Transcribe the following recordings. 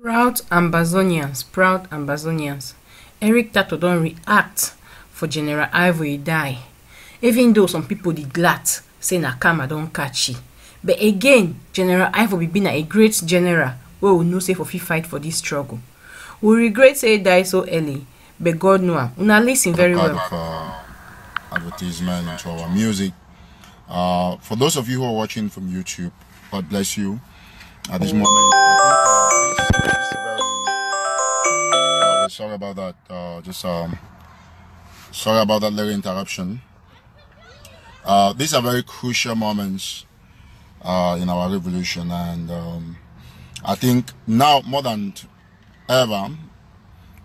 Proud Ambazonians. Eric Tataw don react for General Ivo die. Even though some people dey glad say na karma don catch. But again, General Ivo be na a great general wey we know say for fit fight for this struggle. We regret say he die so early, but God know am. Una listen very well. Part of advertisement into our music. For those of you who are watching from YouTube, God bless you. At this moment, I think this is a very sorry about that. Sorry about that little interruption. These are very crucial moments in our revolution, and I think now more than ever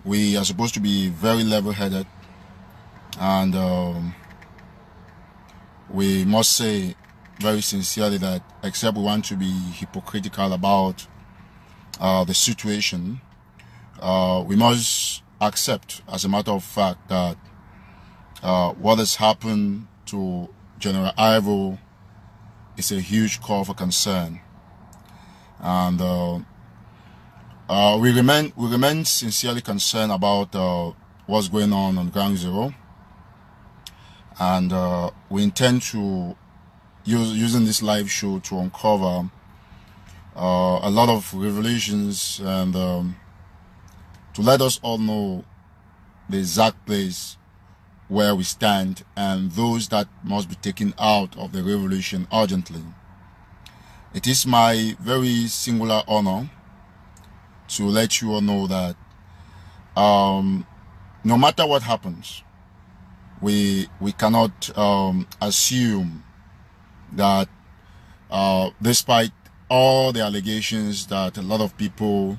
we are supposed to be very level-headed, and we must say very sincerely that except we want to be hypocritical about the situation, we must accept as a matter of fact that what has happened to General Ivo is a huge call for concern, and we remain sincerely concerned about what's going on Ground Zero, and we intend to using this live show to uncover a lot of revelations and to let us all know the exact place where we stand and those that must be taken out of the revolution urgently. It is my very singular honor to let you all know that no matter what happens, we cannot assume that despite all the allegations that a lot of people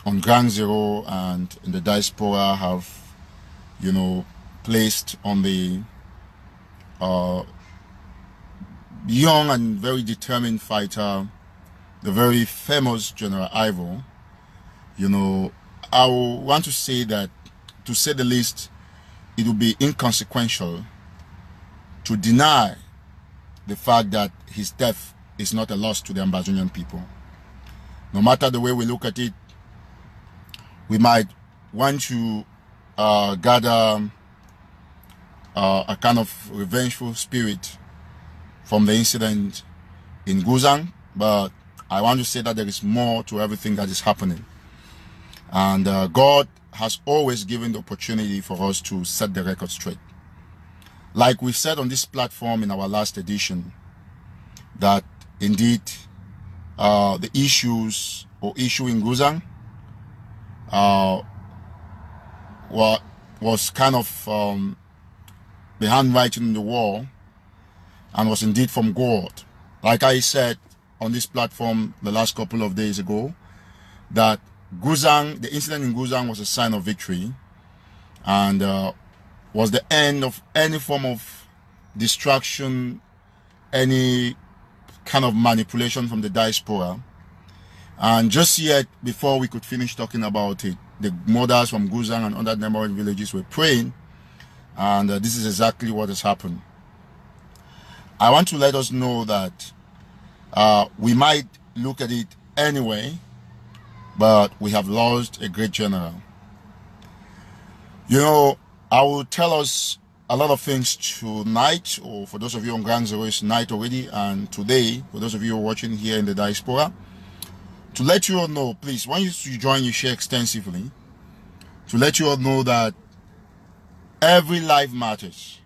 on Ground Zero and in the diaspora have, placed on the young and very determined fighter, the very famous General Ivo, I want to say that, to say the least, it would be inconsequential to deny the fact that his death is not a loss to the Ambazonian people. No matter the way we look at it, we might want to gather a kind of revengeful spirit from the incident in Guzang, but I want to say that there is more to everything that is happening. And God has always given the opportunity for us to set the record straight. Like we said on this platform in our last edition, that indeed the issue in Guzang was kind of the handwriting in the wall and was indeed from God. Like I said on this platform the last couple of days ago, that Guzang, the incident in Guzang was a sign of victory and was the end of any form of distraction, any kind of manipulation from the diaspora. And just yet, before we could finish talking about it, the mothers from Guzang and other neighboring villages were praying, and this is exactly what has happened. I want to let us know that we might look at it anyway, but we have lost a great general. I will tell us a lot of things tonight, or for those of you on Ground Zero, it's night already, and today, for those of you who are watching here in the diaspora, to let you all know, please, when you join, you share extensively, to let you all know that every life matters.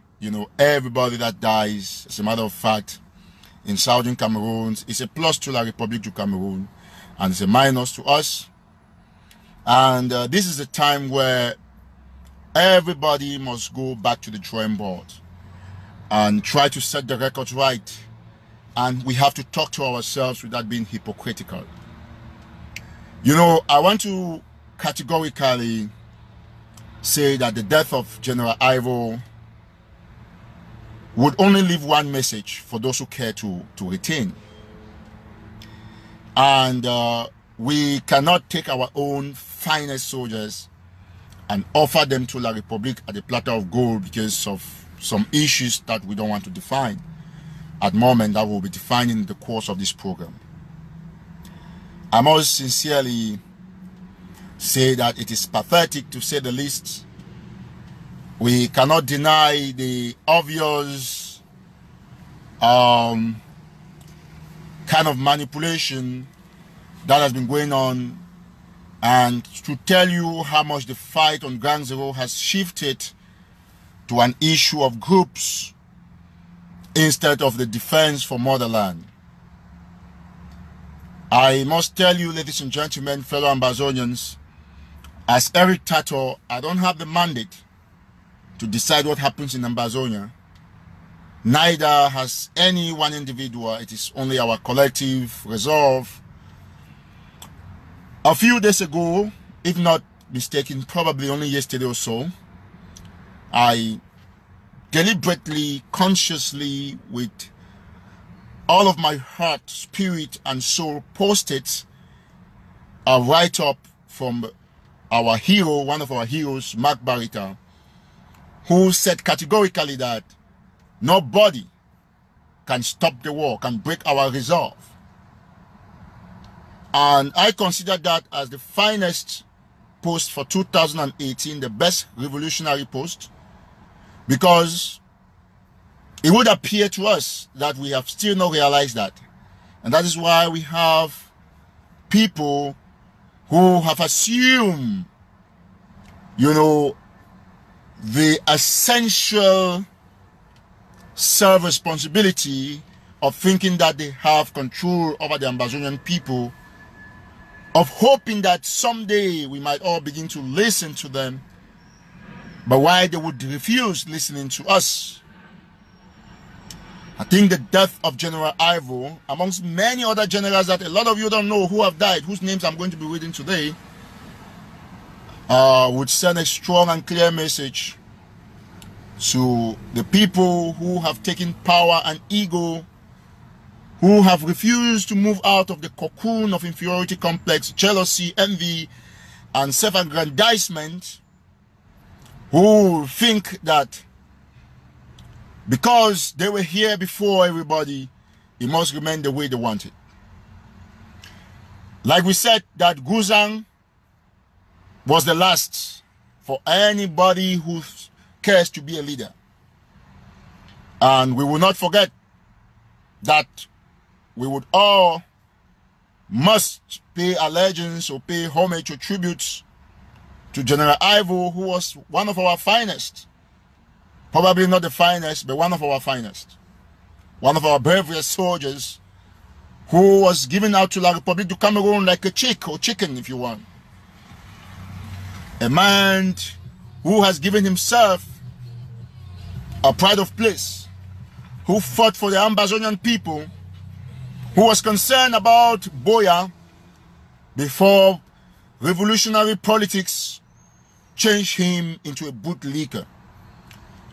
Everybody that dies, as a matter of fact, in Southern Cameroon, is a plus to La République du Cameroon, and it's a minus to us. And this is a time where everybody must go back to the drawing board and try to set the record right. And we have to talk to ourselves without being hypocritical. I want to categorically say that the death of General Ivo would only leave one message for those who care to retain. And we cannot take our own finest soldiers and offer them to La République at a platter of gold because of some issues that we don't want to define at the moment, that will be defined in the course of this program. I must sincerely say that it is pathetic, to say the least. We cannot deny the obvious kind of manipulation that has been going on, and to tell you how much the fight on Ground Zero has shifted to an issue of groups instead of the defense for motherland. I must tell you, ladies and gentlemen, fellow Ambazonians, as Eric Tataw, I don't have the mandate to decide what happens in Ambazonia. Neither has any one individual. It is only our collective resolve. A few days ago, if not mistaken, probably only yesterday or so, I deliberately, consciously, with all of my heart, spirit, and soul, posted a write-up from our hero, one of our heroes, Mark Barita, who said categorically that nobody can stop the war, can break our resolve. And I consider that as the finest post for 2018, the best revolutionary post, because it would appear to us that we have still not realized that. And that is why we have people who have assumed, you know, the essential self-responsibility of thinking that they have control over the Ambazonian people, of hoping that someday we might all begin to listen to them, but why they would refuse listening to us. I think the death of General Ivo, amongst many other generals that a lot of you don't know who have died, whose names I'm going to be reading today, would send a strong and clear message to the people who have taken power and ego, who have refused to move out of the cocoon of inferiority complex, jealousy, envy, and self-aggrandizement, who think that because they were here before everybody, it must remain the way they want it. Like we said, that Guzang was the last for anybody who cares to be a leader. And we will not forget that we would all must pay allegiance or pay homage or tributes to General Ivo, who was one of our finest. Probably not the finest, but one of our finest. One of our bravest soldiers, who was given out to La République du Cameroon like a chick or chicken, if you want. A man who has given himself a pride of place, who fought for the Ambazonian people, who was concerned about Boya before revolutionary politics changed him into a bootlicker.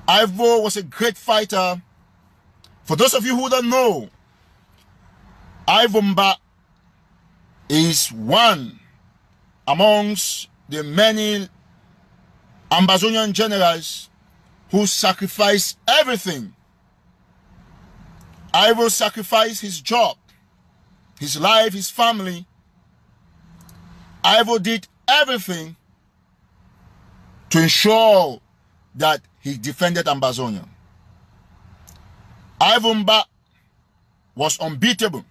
Ivo was a great fighter. For those of you who don't know, Ivo Mba is one amongst the many Ambazonian generals who sacrificed everything. Ivo sacrificed his job, his life, his family. Ivo did everything to ensure that he defended Ambazonia. Ivo Mba was unbeatable.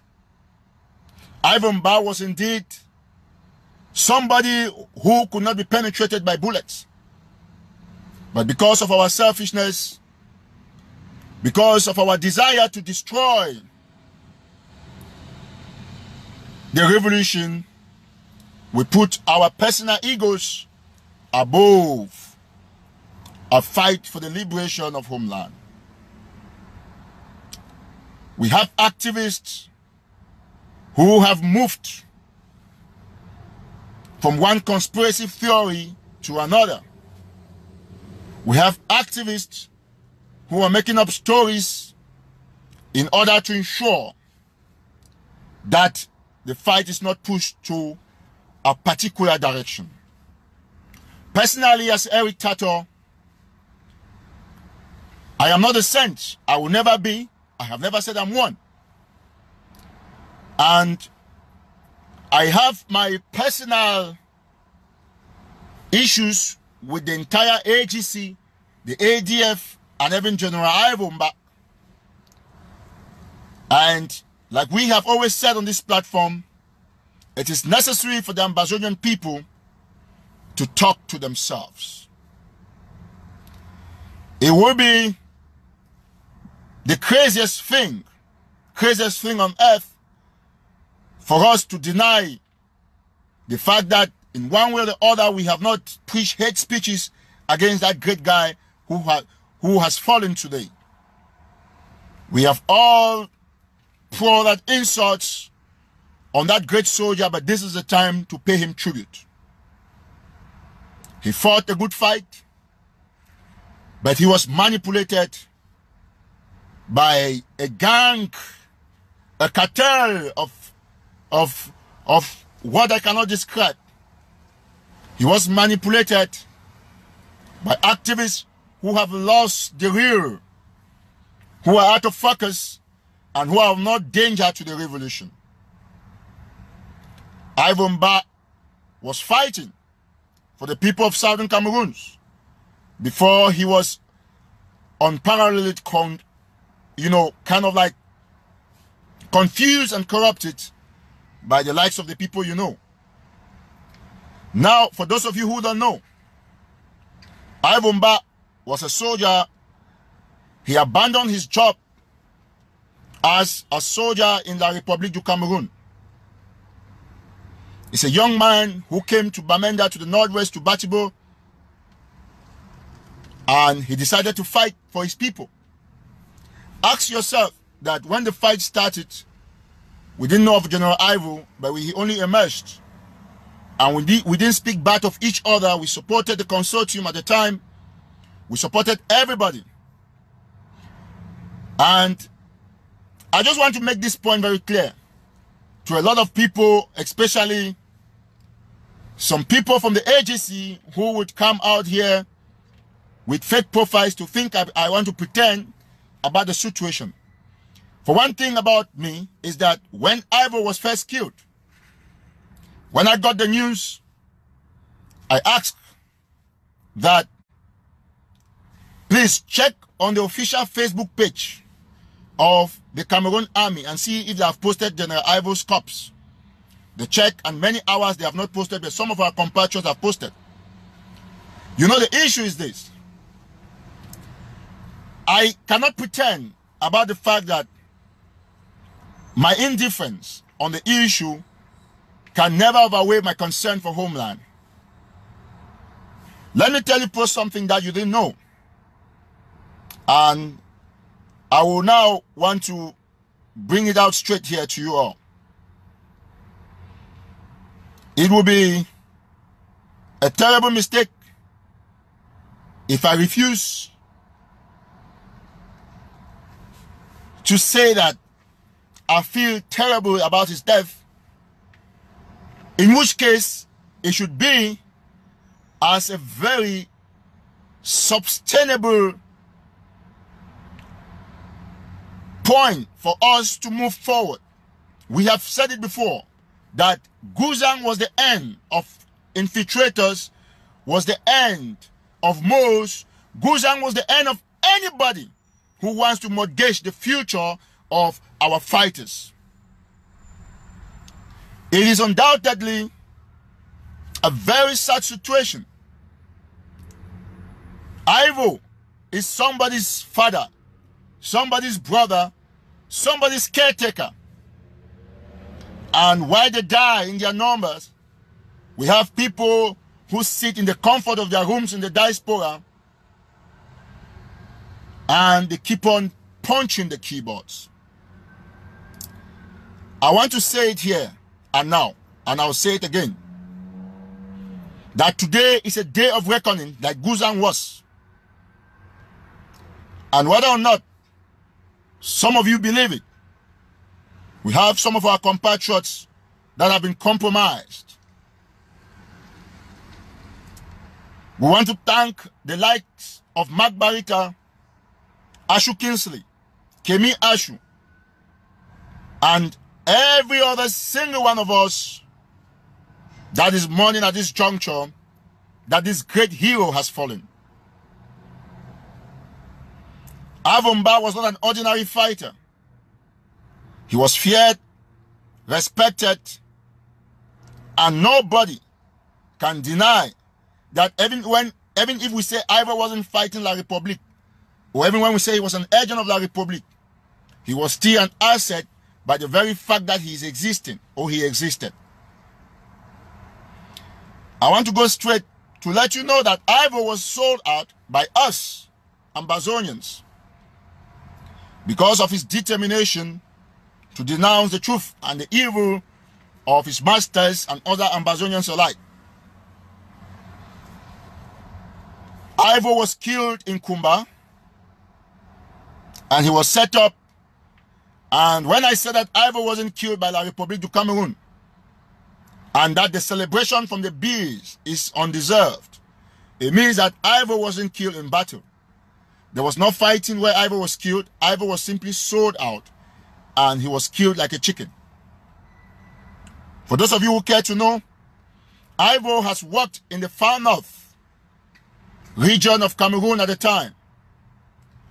Ivo Mba was indeed somebody who could not be penetrated by bullets. But because of our selfishness, because of our desire to destroy the revolution, we put our personal egos above a fight for the liberation of homeland. We have activists who have moved from one conspiracy theory to another. We have activists who are making up stories in order to ensure that the fight is not pushed to a particular direction. Personally, as Eric Tataw, I am not a saint. I will never be. I have never said I'm one. And I have my personal issues with the entire AGC, the ADF, and even General Ivo. And like we have always said on this platform, it is necessary for the Ambazonian people to talk to themselves. It will be the craziest thing on earth for us to deny the fact that in one way or the other we have not preached hate speeches against that great guy who has fallen today. We have all poured out insults on that great soldier, but this is the time to pay him tribute. He fought a good fight, but he was manipulated by a gang, a cartel of what I cannot describe. He was manipulated by activists who have lost the real, who are out of focus, and who are not danger to the revolution. Ivo was fighting for the people of Southern Cameroon before he was unparalleled, kind of like confused and corrupted by the likes of the people you know. Now, for those of you who don't know, Ivo was a soldier. He abandoned his job as a soldier in the Republic du Cameroon. He's a young man who came to Bamenda, to the northwest, to Batibo, and he decided to fight for his people. Ask yourself that when the fight started, we didn't know of General Ivo, but we only emerged. And we didn't speak bad of each other. We supported the consortium at the time. We supported everybody. And I just want to make this point very clear to a lot of people, especially some people from the agency who would come out here with fake profiles to think I want to pretend about the situation. For one thing about me is that when Ivo was first killed, when I got the news, I asked that please check on the official Facebook page of the Cameroon Army and see if they have posted General Ivo's corpse. They checked, and many hours they have not posted, but some of our compatriots have posted. You know, the issue is this. I cannot pretend about the fact that my indifference on the issue can never outweigh my concern for homeland. Let me tell you first something that you didn't know. And I will now want to bring it out straight here to you all. It will be a terrible mistake if I refuse to say that I feel terrible about his death, in which case it should be as a very sustainable point for us to move forward. We have said it before that Guzang was the end of infiltrators, was the end of Moors. Guzang was the end of anybody who wants to mortgage the future of our fighters. It is undoubtedly a very sad situation. Ivo is somebody's father, somebody's brother, somebody's caretaker. And while they die in their numbers, we have people who sit in the comfort of their rooms in the diaspora and they keep on punching the keyboards. I want to say it here and now, and I'll say it again, that today is a day of reckoning like Guzang was. And whether or not some of you believe it, we have some of our compatriots that have been compromised. We want to thank the likes of Mark Barita, Ashu Kingsley, Kemi Ashu, and every other single one of us that is mourning at this juncture that this great hero has fallen. Ivo was not an ordinary fighter. He was feared, respected, and nobody can deny that even if we say Ivo wasn't fighting La République, or even when we say he was an agent of La République, he was still an asset by the very fact that he is existing, or he existed. I want to go straight to let you know that Ivo was sold out by us, Ambazonians, because of his determination to denounce the truth and the evil of his masters and other Ambazonians alike. Ivo was killed in Kumba, and he was set up. And when I said that Ivo wasn't killed by La République du Cameroun, and that the celebration from the bees is undeserved, it means that Ivo wasn't killed in battle. There was no fighting where Ivo was killed. Ivo was simply sold out, and he was killed like a chicken. For those of you who care to know, Ivo has worked in the far north region of Cameroon at the time.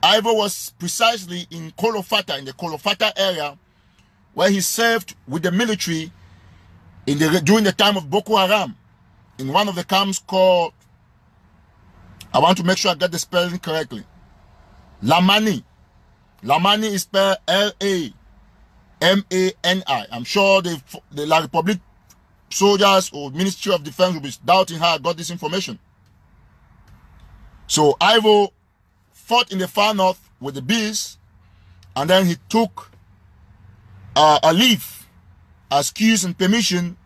Ivo was precisely in Kolofata, in the Kolofata area, where he served with the military during the time of Boko Haram, in one of the camps called, I want to make sure I get the spelling correctly, Lamani. Lamani is spelled Lamani. I'm sure the La République soldiers or Ministry of Defense will be doubting how I got this information. So Ivo fought in the far north with the bees, and then he took a leave, excuse and permission,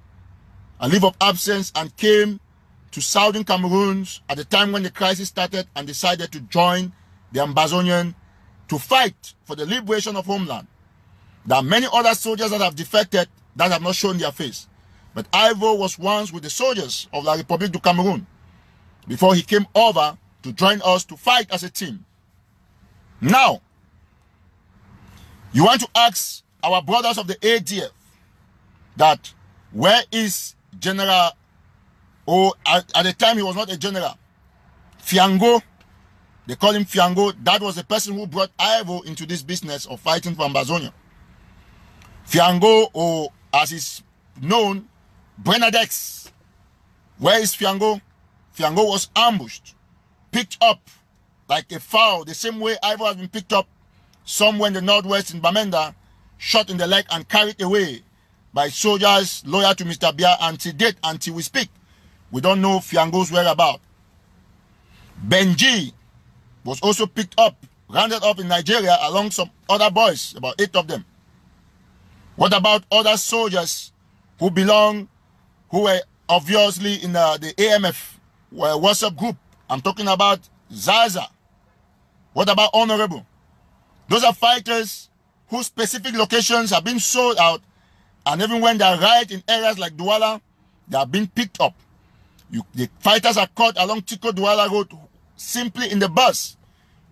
a leave of absence, and came to southern Cameroon at the time when the crisis started, and decided to join the Ambazonian to fight for the liberation of homeland. There are many other soldiers that have defected that have not shown their face. But Ivo was once with the soldiers of La République du Cameroun before he came over to join us to fight as a team. Now, you want to ask our brothers of the ADF that where is General, or at the time he was not a general, Fiango, they call him Fiango. That was the person who brought Ivo into this business of fighting for Ambazonia. Fiango, or as is known, Brenadex. Where is Fiango? Fiango was ambushed, picked up like a fowl, the same way Ivo has been picked up somewhere in the northwest in Bamenda, shot in the leg and carried away by soldiers loyal to Mr. Bia until we speak. We don't know Fiango's whereabouts. Benji was also picked up, rounded up in Nigeria along some other boys, about 8 of them. What about other soldiers who were obviously in the AMF WhatsApp group? I'm talking about Zaza. What about Honorable? Those are fighters whose specific locations have been sold out, and even when they arrive in areas like Douala, they have been picked up. The fighters are caught along Tico Douala Road simply in the bus,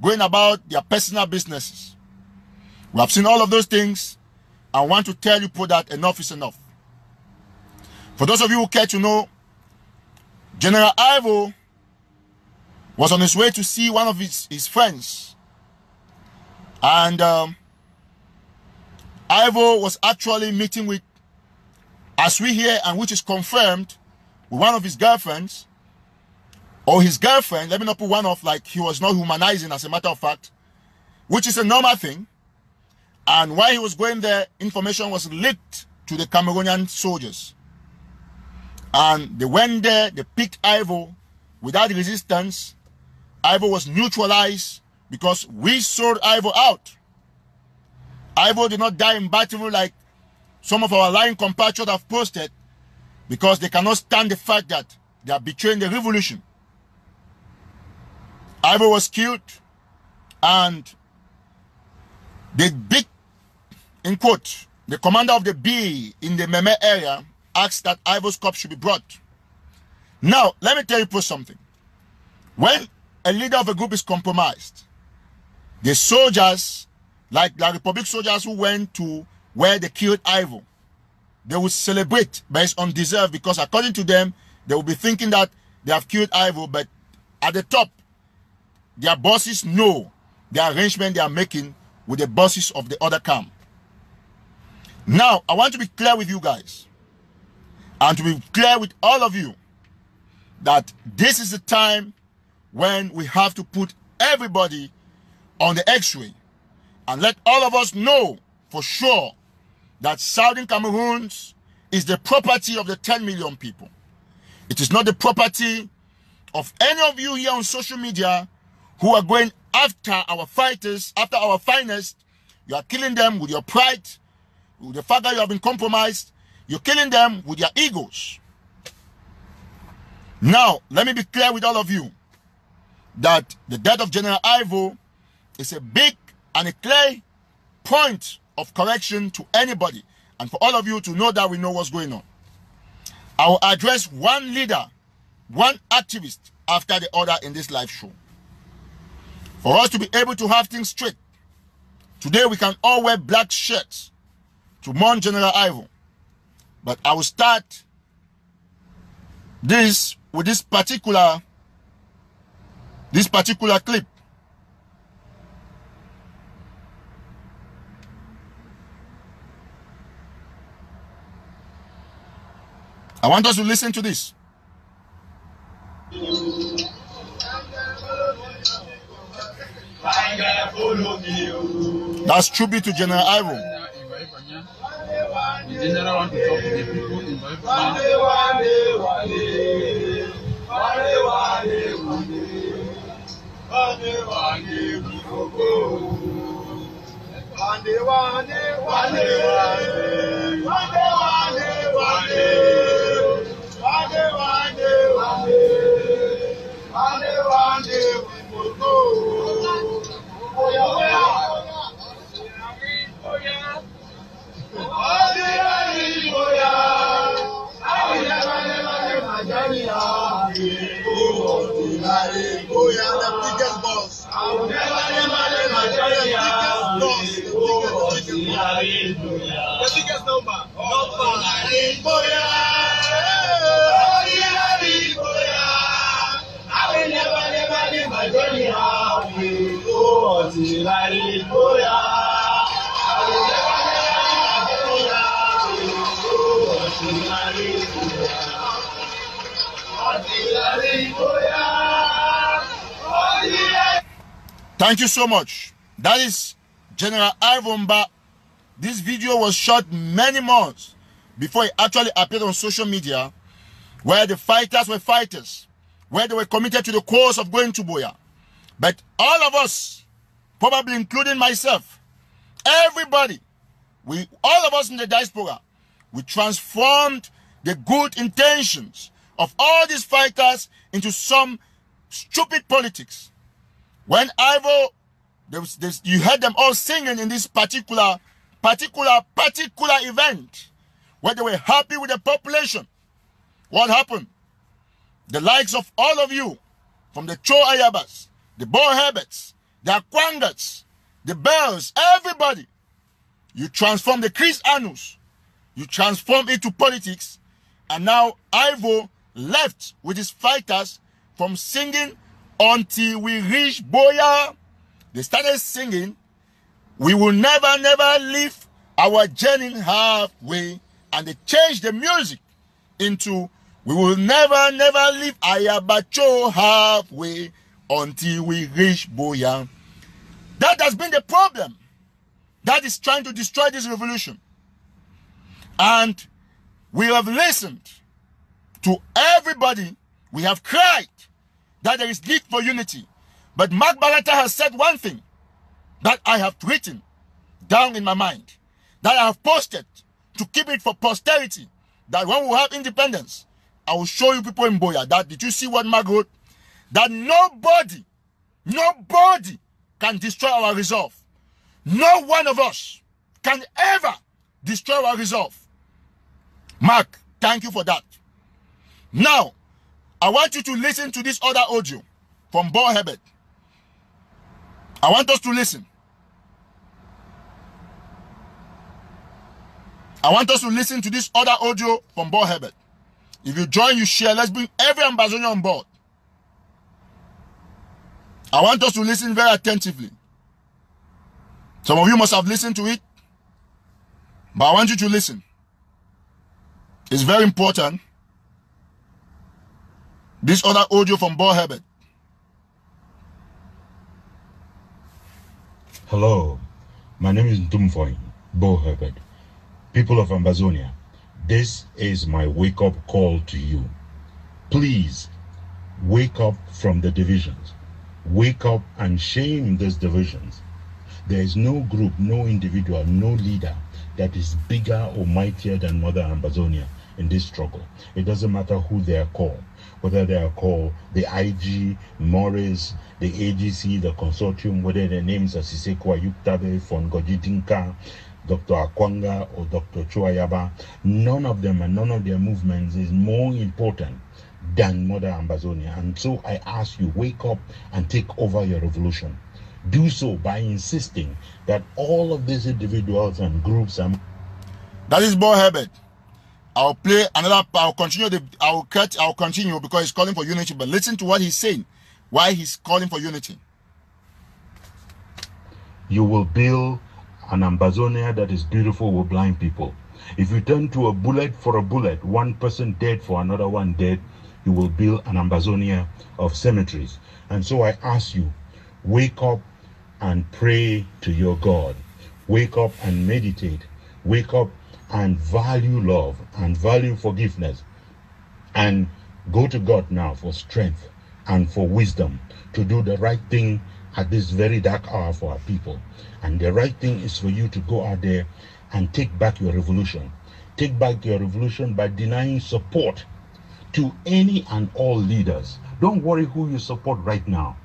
going about their personal businesses. We have seen all of those things. I want to tell you that enough is enough. For those of you who care to know, General Ivo was on his way to see one of his friends. And Ivo was actually meeting with, as we hear, and which is confirmed, with one of his girlfriends, or his girlfriend. Let me not put one off like he was not humanizing, as a matter of fact, which is a normal thing. And while he was going there, information was leaked to the Cameroonian soldiers. And they went there, they picked Ivo without resistance. Ivo was neutralized because we sold Ivo out. Ivo did not die in battle like some of our lying compatriots have posted, because they cannot stand the fact that they are betraying the revolution. Ivo was killed, and the big, in quote, the commander of the B in the Meme area asked that Ivo's corpse should be brought. Now, let me tell you something. When a leader of a group is compromised, the soldiers, like the Republic soldiers who went to where they killed Ivo, they will celebrate, but it's undeserved, because according to them, they will be thinking that they have killed Ivo, but at the top, their bosses know the arrangement they are making with the bosses of the other camp. Now, I want to be clear with you guys, and to be clear with all of you, that this is the time when we have to put everybody on the X-ray and let all of us know for sure that Southern Cameroon is the property of the 10 million people. It is not the property of any of you here on social media who are going after our fighters, after our finest. You are killing them with your pride, with the fact that you have been compromised. You're killing them with your egos. Now, let me be clear with all of you that the death of General Ivo is a big and a clear point of correction to anybody, and for all of you to know that we know what's going on. I will address one leader, one activist after the other in this live show. For us to be able to have things straight, today we can all wear black shirts to mourn General Ivo. But I will start this with this particular clip. I want us to listen to this. That's tribute to General Ivo. The general want to talk to the people in The biggest number. I will never leave my journey happy. Oh, until I leave, oh yeah. I will never leave my journey happy. Oh, until I leave, oh yeah. Until I leave, oh yeah. Thank you so much. That is General Ivo Mba. This video was shot many months before it actually appeared on social media, where the fighters were fighters, where they were committed to the cause of going to Buea. But all of us, probably including myself, everybody, all of us in the diaspora, we transformed the good intentions of all these fighters into some stupid politics. When Ivo, you heard them all singing in this particular event, where they were happy with the population. What happened? The likes of all of you, from the Cho Ayabas, the Bo Herberts, the Akwangats, the Bells, everybody, you transform the Chris Anus, you transform it to politics, and now Ivo left with his fighters from singing until we reach Buea. They started singing, we will never leave our journey halfway, and they changed the music into we will never leave Ayabacho halfway until we reach Buea. That has been the problem that is trying to destroy this revolution. And we have listened to everybody. We have cried that there is need for unity. But Mark Barata has said one thing that I have written down in my mind, that I have posted to keep it for posterity, that when we have independence, I will show you people in Buea that, did you see what Mark wrote? That nobody can destroy our resolve. No one of us can ever destroy our resolve. Mark, thank you for that. Now, I want you to listen to this other audio from Bo Herbert. I want us to listen. I want us to listen to this other audio from Bo Herbert. If you join, you share. Let's bring every Ambazonian on board. I want us to listen very attentively. Some of you must have listened to it, but I want you to listen. It's very important. This other audio from Bo Herbert. Hello, my name is Ndumfoy, Bo Herbert. People of Ambazonia, this is my wake-up call to you. Please, wake up from the divisions. Wake up and shame these divisions. There is no group, no individual, no leader that is bigger or mightier than Mother Ambazonia in this struggle. It doesn't matter who they are called, whether they are called the IG, Morris, the AGC, the consortium, whether their names are Siseko Ayuktabe, Fongojidinka, Dr. Akwanga, or Dr. Chuayaba. None of them and none of their movements is more important than Mother Ambazonia. And so I ask you, wake up and take over your revolution. Do so by insisting that all of these individuals and groups are... That is Bo Herbert. I'll play another, I'll continue because he's calling for unity, but listen to what he's saying, why he's calling for unity. You will build an Ambazonia that is beautiful with blind people. If you turn to a bullet for a bullet, one person dead for another one dead, you will build an Ambazonia of cemeteries. And so I ask you, wake up and pray to your God. Wake up and meditate. Wake up and value love and value forgiveness. And go to God now for strength and for wisdom to do the right thing at this very dark hour for our people. And the right thing is for you to go out there and take back your revolution. Take back your revolution by denying support to any and all leaders. Don't worry who you support right now.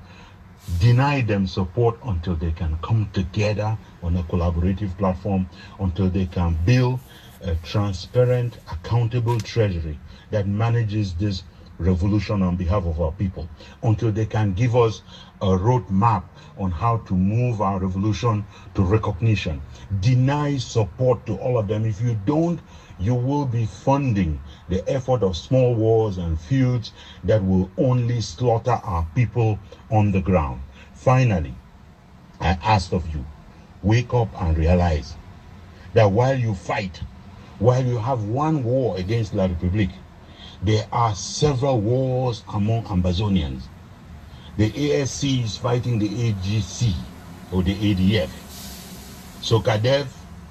Deny them support until they can come together on a collaborative platform, until they can build a transparent, accountable treasury that manages this revolution on behalf of our people, until they can give us a roadmap on how to move our revolution to recognition. Deny support to all of them. If you don't, you will be funding the effort of small wars and feuds that will only slaughter our people on the ground. Finally, I ask of you, wake up and realize that while you fight, while you have one war against La Republique, there are several wars among Ambazonians. The ASC is fighting the AGC or the ADF. So Kadef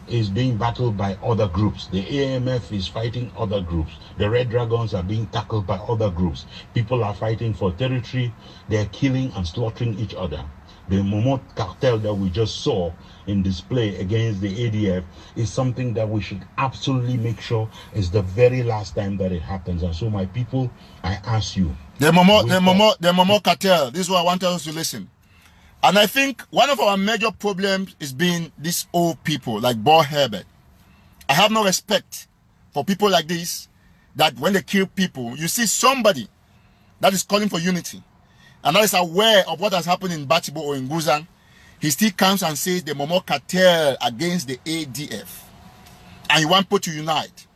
is being battled by other groups. The AMF is fighting other groups. The Red Dragons are being tackled by other groups. People are fighting for territory. They're killing and slaughtering each other. The Momot cartel that we just saw in display against the ADF is something that we should absolutely make sure is the very last time that it happens. And so, my people, I ask you. The Momot cartel, this is what I want us to listen. And I think one of our major problems is being these old people like Bo Herbert. I have no respect for people like this, that when they kill people, you see somebody that is calling for unity and that is aware of what has happened in Batibo or in Guzang, he still comes and says the Momo cartel against the ADF. And you want people to unite.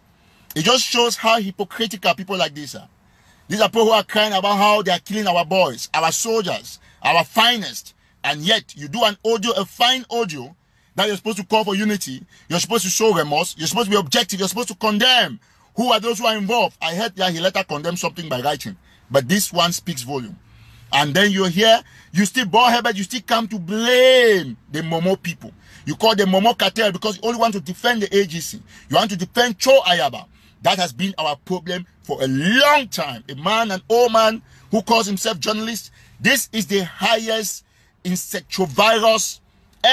It just shows how hypocritical people like this are. These are people who are crying about how they are killing our boys, our soldiers, our finest. And yet, you do an audio, a fine audio, that you're supposed to call for unity. You're supposed to show remorse. You're supposed to be objective. You're supposed to condemn. Who are those who are involved? I heard that he later condemned something by writing. But this one speaks volume. And then you're here, you still, Bo Herbert, you still come to blame the Momo people. You call the Momo cartel because you only want to defend the AGC. You want to defend Cho Ayaba. That has been our problem for a long time. A man, an old man who calls himself journalist. This is the highest insectivorous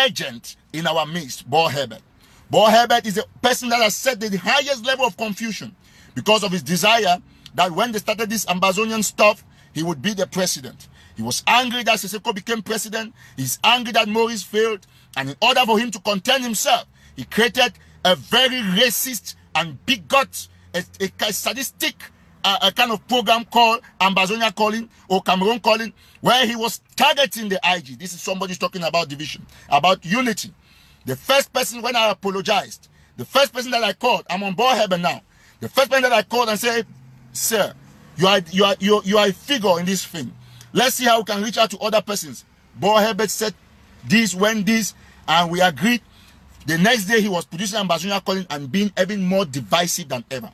agent in our midst, Bo Herbert. Bo Herbert is a person that has set the highest level of confusion because of his desire that when they started this Ambazonian stuff, he would be the president. He was angry that Siseko became president. He's angry that Maurice failed. And in order for him to contain himself, he created a very racist and bigot, a sadistic a kind of program called Ambazonia Calling or Cameroon Calling, where he was targeting the IG. This is somebody talking about division, about unity. The first person, when I apologized, the first person that I called, I'm on Bo Herbert now. The first person that I called and said, sir, you are a figure in this thing. Let's see how we can reach out to other persons. Bo Herbert said this, when this, and we agreed. The next day, he was producing Ambassador calling and being even more divisive than ever.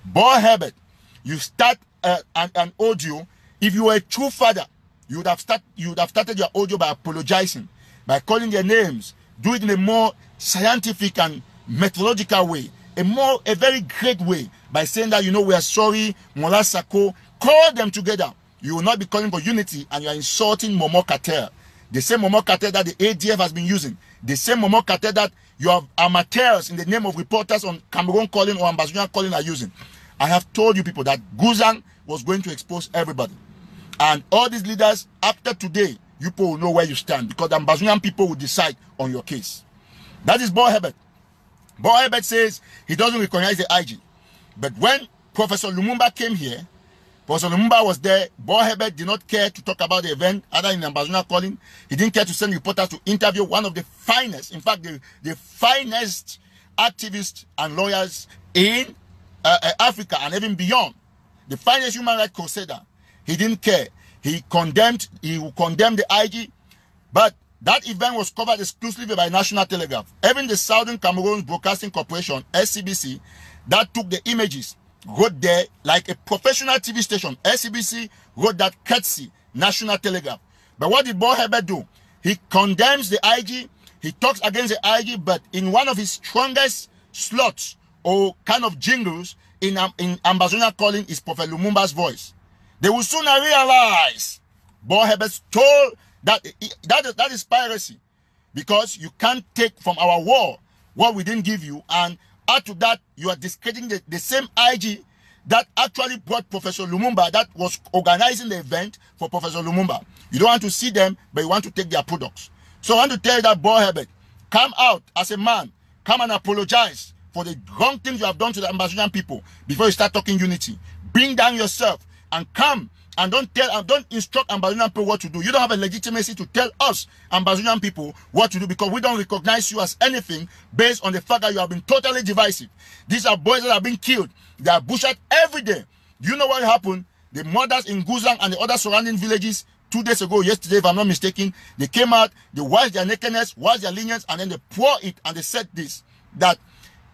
Bo Herbert, you start an audio. If you were a true father, you would have started your audio by apologizing, by calling their names, do it in a more scientific and methodological way, a very great way, by saying that, you know, we are sorry, Mola Sako. Call them together. You will not be calling for unity, and you are insulting Momo Cartel. The same Momo Cartel that the ADF has been using. The same Momo Cartel that you have amateurs in the name of reporters on Cameroon calling or Ambassador calling are using. I have told you people that Guzan was going to expose everybody. And all these leaders, after today, you people will know where you stand, because the Ambazonian people will decide on your case. That is Bo Herbert. Bo Herbert says he doesn't recognize the IG. But when Professor Lumumba came here, Professor Lumumba was there. Bo Herbert did not care to talk about the event, other in Ambazonian calling. He didn't care to send reporters to interview one of the finest, in fact, the finest activists and lawyers in Africa and even beyond. The finest human rights crusader. He didn't care. He condemned the IG, but that event was covered exclusively by National Telegraph. Even the Southern Cameroon Broadcasting Corporation, SCBC, that took the images, wrote there like a professional TV station. SCBC wrote that courtesy National Telegraph. But what did Bo Herbert do? He condemns the IG, he talks against the IG, but in one of his strongest slots or kind of jingles in Ambazonian calling is Prophet Lumumba's voice. They will sooner realize Bo Herbert stole that is piracy, because you can't take from our war what we didn't give you, and add to that you are discrediting the same IG that actually brought Professor Lumumba, that was organizing the event for Professor Lumumba. You don't want to see them, but you want to take their products. So I want to tell you that, Bo Herbert, come out as a man, come and apologize for the wrong things you have done to the Ambazonian people before you start talking unity. Bring down yourself and come and don't instruct Ambazonian people what to do. You don't have a legitimacy to tell us, Ambazonian people, what to do, because we don't recognize you as anything based on the fact that you have been totally divisive. These are boys that have been killed. They are butchered every day. Do you know what happened? The mothers in Guzang and the other surrounding villages 2 days ago, yesterday, if I'm not mistaken, they came out, they washed their nakedness, washed their linen, and then they pour it, and they said this, that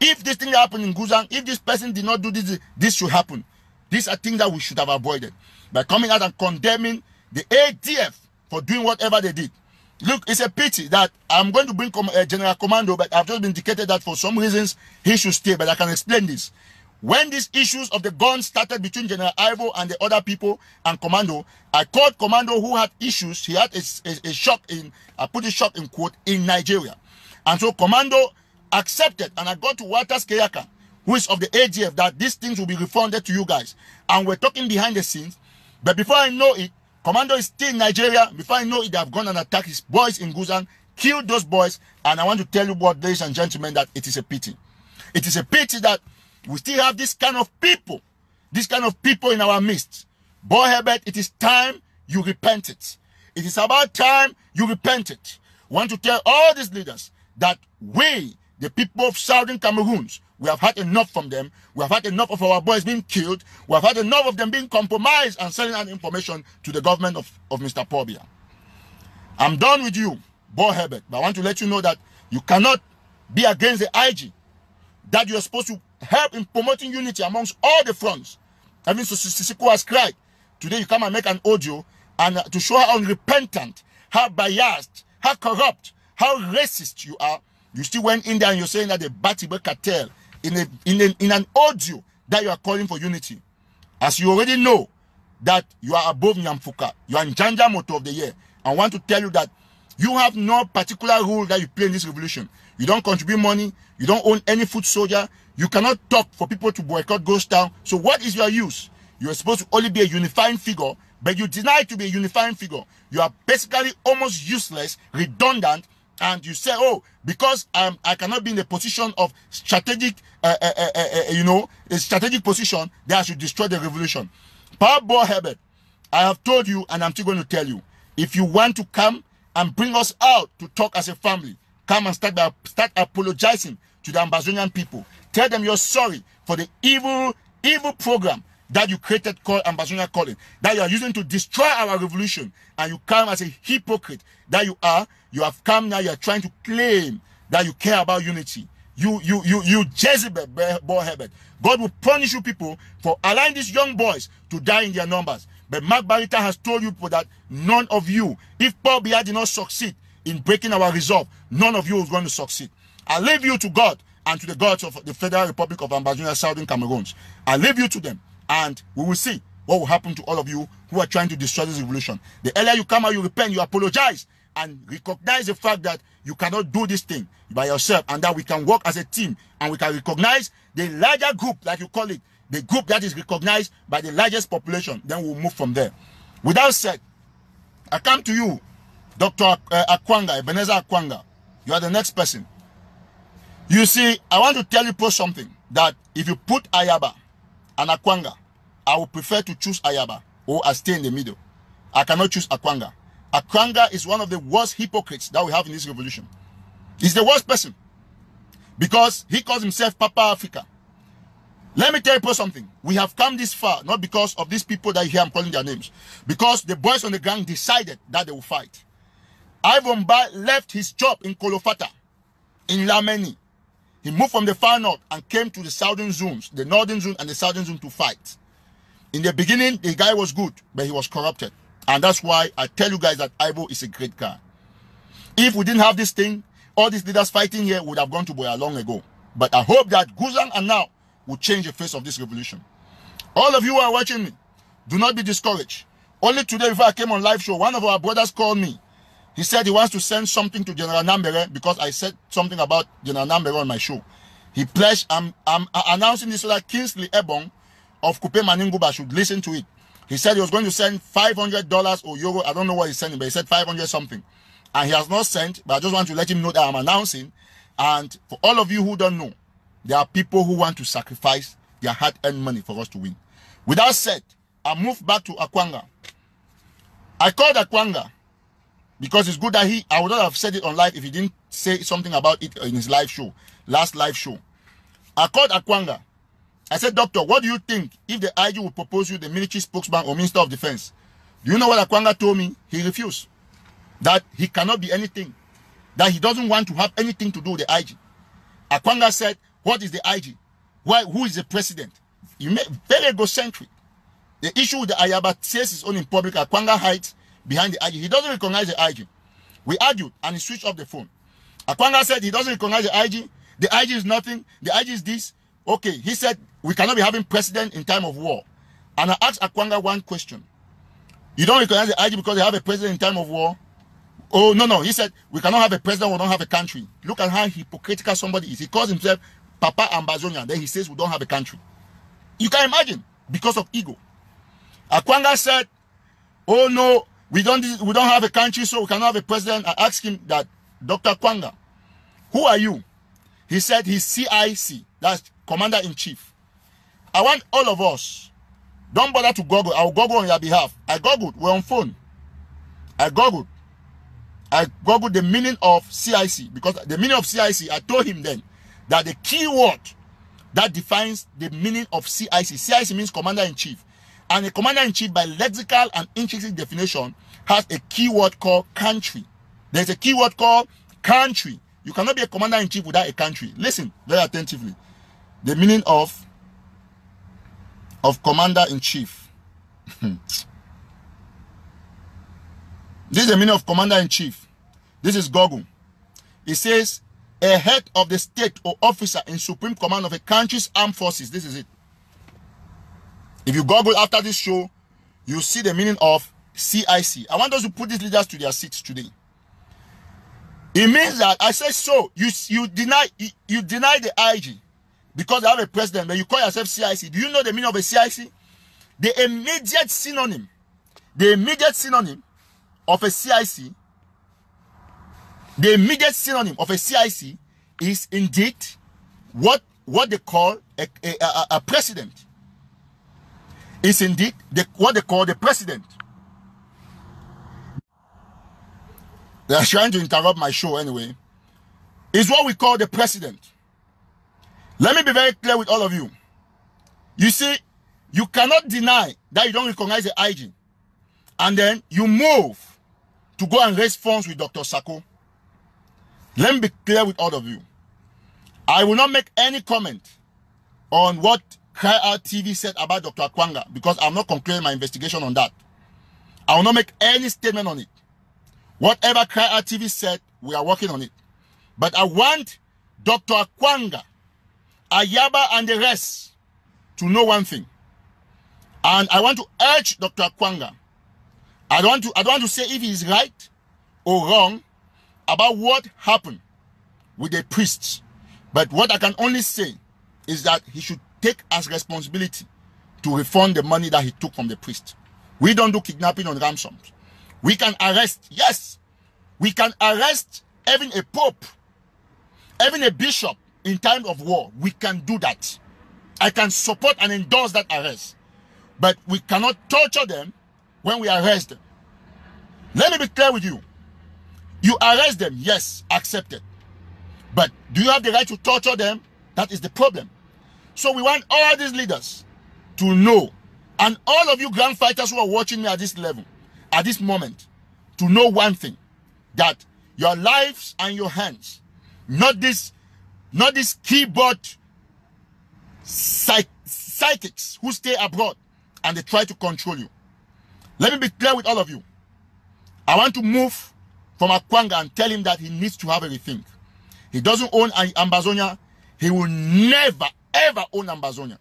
if this thing happened in Guzang, if this person did not do this, this should happen. These are things that we should have avoided. By coming out and condemning the ADF for doing whatever they did. Look, it's a pity that I'm going to bring General Commando, but I've just been indicated that for some reasons he should stay, but I can explain this. When these issues of the guns started between General Ivo and the other people and Commando, I called Commando, who had issues. He had a shock in, I put a shock in quote, in Nigeria. And so Commando accepted, and I got to Walters Keyaka, who is of the ADF, that these things will be refunded to you guys. And we're talking behind the scenes. But before I know it, Commando is still in Nigeria. Before I know it, they have gone and attacked his boys in Guzan, killed those boys. And I want to tell you what, ladies and gentlemen, that it is a pity. It is a pity that we still have this kind of people in our midst. Bo Herbert, it is time you repent it. It is about time you repent it. I want to tell all these leaders that we, the people of Southern Cameroons, we have had enough from them. We have had enough of our boys being killed. We have had enough of them being compromised and selling out information to the government of Mr. Paul Biya. I'm done with you, Bo Herbert, but I want to let you know that you cannot be against the IG, that you're supposed to help in promoting unity amongst all the fronts. I mean, Sisiko has cried. Today you come and make an audio and to show how unrepentant, how biased, how corrupt, how racist you are. You still went in there and you're saying that the Batibe cartel in an audio that you are calling for unity. As you already know that you are above Nyamfuka. You are Njanja Moto of the year. I want to tell you that you have no particular role that you play in this revolution. You don't contribute money. You don't own any foot soldier. You cannot talk for people to boycott Ghost Town. So what is your use? You are supposed to only be a unifying figure, but you deny to be a unifying figure. You are basically almost useless, redundant, and you say, oh, because I cannot be in a position of strategic, a strategic position, that I should destroy the revolution. Power Bo Herbert, I have told you, and I'm still going to tell you, if you want to come and bring us out to talk as a family, come and start apologizing to the Ambazonian people. Tell them you're sorry for the evil program, that you created called Ambazonia calling, that you are using to destroy our revolution, and you come as a hypocrite that you are. You have come now, you are trying to claim that you care about unity. You Jezebel, Herbert. God will punish you people for allowing these young boys to die in their numbers. But Mark Barita has told you people that none of you, if Paul Biya did not succeed in breaking our resolve, none of you is going to succeed. I leave you to God and to the gods of the Federal Republic of Ambazonia, Southern Cameroons. I leave you to them, and we will see what will happen to all of you who are trying to destroy this revolution. The earlier you come out, you repent, you apologize, and recognize the fact that you cannot do this thing by yourself, and that we can work as a team, and we can recognize the larger group, like you call it, the group that is recognized by the largest population. Then we'll move from there. With that said, I come to you, Dr. Akwanga, Ebenezer Akwanga. You are the next person. You see, I want to tell you something, that if you put Ayaba and Akwanga, I would prefer to choose Ayaba, or I stay in the middle. I cannot choose Akwanga. Akwanga is one of the worst hypocrites that we have in this revolution. He's the worst person, because he calls himself Papa Africa. Let me tell you something. We have come this far, not because of these people that you hear I'm calling their names, because the boys on the ground decided that they will fight. Ivo Mba left his job in Kolofata, in Lameni. He moved from the far north and came to the southern zones, the northern zone and the southern zone, to fight. In the beginning, the guy was good, but he was corrupted. And that's why I tell you guys that Ivo is a great guy. If we didn't have this thing, all these leaders fighting here would have gone to Boya long ago. But I hope that Guzang and now will change the face of this revolution. All of you who are watching me, do not be discouraged. Only today, before I came on live show, one of our brothers called me. He said he wants to send something to General Nambere because I said something about General Nambere on my show. He pledged, I'm announcing this so that Kingsley Ebong of Kupe Maninguba should listen to it. He said he was going to send $500 or euro. I don't know what he's sending, but he said 500 something. And he has not sent, but I just want to let him know that I'm announcing. And for all of you who don't know, there are people who want to sacrifice their hard-earned money for us to win. With that said, I moved back to Akwanga. I called Akwanga because it's good that I would not have said it on live if he didn't say something about it in his live show, last live show. I called Akwanga. I said, Doctor, what do you think if the IG will propose you the military spokesman or Minister of Defense? Do you know what Akwanga told me? He refused. That he cannot be anything. That he doesn't want to have anything to do with the IG. Akwanga said, what is the IG? Who is the president? Very egocentric. The issue with the Ayaba says his own in public. Akwanga hides behind the IG. He doesn't recognize the IG. We argued and he switched off the phone. Akwanga said he doesn't recognize the IG. The IG is nothing. The IG is this. Okay, he said we cannot be having president in time of war. And I asked Akwanga one question. You don't recognize the IG because they have a president in time of war? Oh, no. He said we cannot have a president, we don't have a country. Look at how hypocritical somebody is. He calls himself Papa Ambazonia. Then he says we don't have a country. You can imagine, because of ego. Akwanga said, oh no, we don't have a country, so we cannot have a president. I asked him that, Dr. Akwanga, who are you? He said he's CIC, that's Commander-in-Chief. I want all of us, don't bother to Google. I will Google on your behalf. I Googled, we're on phone. I Googled the meaning of CIC, because the meaning of CIC, I told him then that the key word that defines the meaning of CIC means Commander-in-Chief. And a Commander-in-Chief, by lexical and intrinsic definition, has a keyword called country. There's a keyword called country. You cannot be a Commander-in-Chief without a country. Listen very attentively. The meaning of Commander-in-Chief. This is the meaning of Commander-in-Chief. This is Google. It says, a head of the state or officer in supreme command of a country's armed forces. This is it. If you Google after this show, you see the meaning of CIC. I want us to put these leaders to their seats today. It means that, I say so, you deny the IG because they have a president, but you call yourself CIC. Do you know the meaning of a CIC? The immediate synonym of a CIC, is indeed what they call a president. Is indeed what they call the president. They are trying to interrupt my show anyway. Is what we call the president. Let me be very clear with all of you. You see, You cannot deny that you don't recognize the IG. And then you move to go and raise funds with Dr. Sako. Let me be clear with all of you. I will not make any comment on what Cry Out TV said about Dr. Akwanga because I'm not concluding my investigation on that. I will not make any statement on it. Whatever Cry Out TV said, we are working on it. But I want Dr. Akwanga, Ayaba, and the rest to know one thing. And I want to urge Dr. Akwanga. I don't want to say if he is right or wrong about what happened with the priests. But what I can only say is that he should take as responsibility to refund the money that he took from the priest. We don't do kidnapping on ransoms. We can arrest, yes, we can arrest even a pope, even a bishop in time of war. We can do that. I can support and endorse that arrest. But we cannot torture them when we arrest them. Let me be clear with you. You arrest them, yes, accepted. But do you have the right to torture them? That is the problem. So we want all these leaders to know, and all of you grand fighters who are watching me at this level, at this moment, to know one thing, that your lives and your hands, not this keyboard psychics who stay abroad and they try to control you. Let me be clear with all of you. I want to move from Akwanga and tell him that he needs to have a rethink. He doesn't own Ambazonia. He will never, ever own Ambazonia.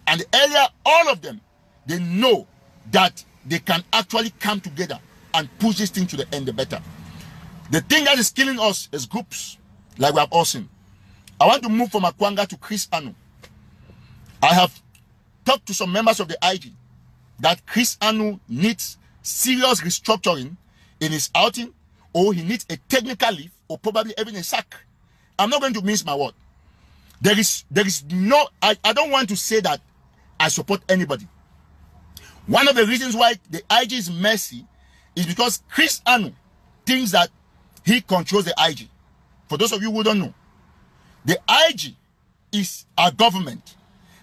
And earlier, all of them, they know that they can actually come together and push this thing to the end, the better. The thing that is killing us is groups, like we have all seen. I want to move from Akwanga to Chris Anu. I have talked to some members of the IG that Chris Anu needs serious restructuring in his outing, or he needs a technical leave, or probably even a sack. I'm not going to mince my word. There is no, I don't want to say that I support anybody. One of the reasons why the IG is messy is because Chris Anu thinks that he controls the IG. For those of you who don't know, the IG is our government,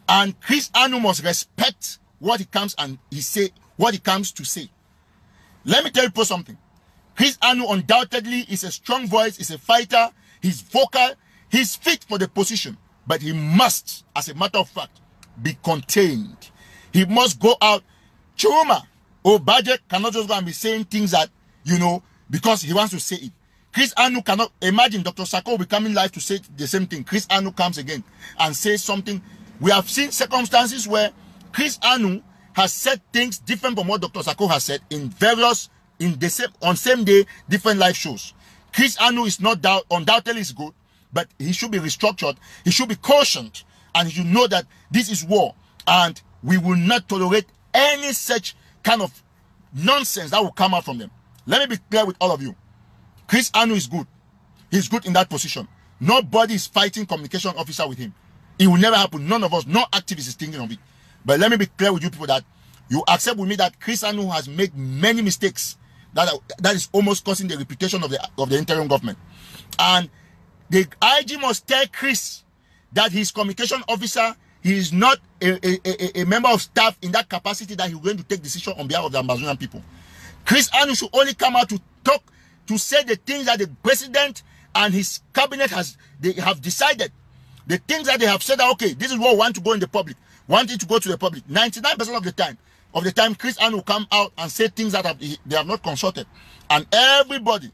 and Chris Anu must respect what he comes and what he comes to say. Let me tell you something. Chris Anu undoubtedly is a strong voice, is a fighter, he's vocal, he's fit for the position, but he must, as a matter of fact, be contained. He must go out. Chuma or Budget cannot just go and be saying things that, you know, because he wants to say it. Chris Anu cannot imagine Dr. Sako will be coming live to say the same thing. Chris Anu comes again and says something. We have seen circumstances where Chris Anu has said things different from what Dr. Sako has said on same day, different live shows. Chris Anu is not undoubtedly is good, but he should be restructured. He should be cautioned, and he should know that this is war, and we will not tolerate any such kind of nonsense that will come out from them. Let me be clear with all of you. Chris Anu is good. He's good in that position. Nobody is fighting communication officer with him. It will never happen. None of us, no activist is thinking of it. But let me be clear with you people that you accept with me that Chris Anu has made many mistakes that is almost costing the reputation of the interim government. And the IG must tell Chris that his communication officer, he is not a member of staff in that capacity that he's going to take decision on behalf of the Amazonian people. Chris Anu should only come out to talk, to say the things that the president and his cabinet have decided. The things that they have said that, okay, this is what we want to go in the public. Want it to go to the public. 99% of the time, Chris Anu will come out and say things that they have not consulted. And everybody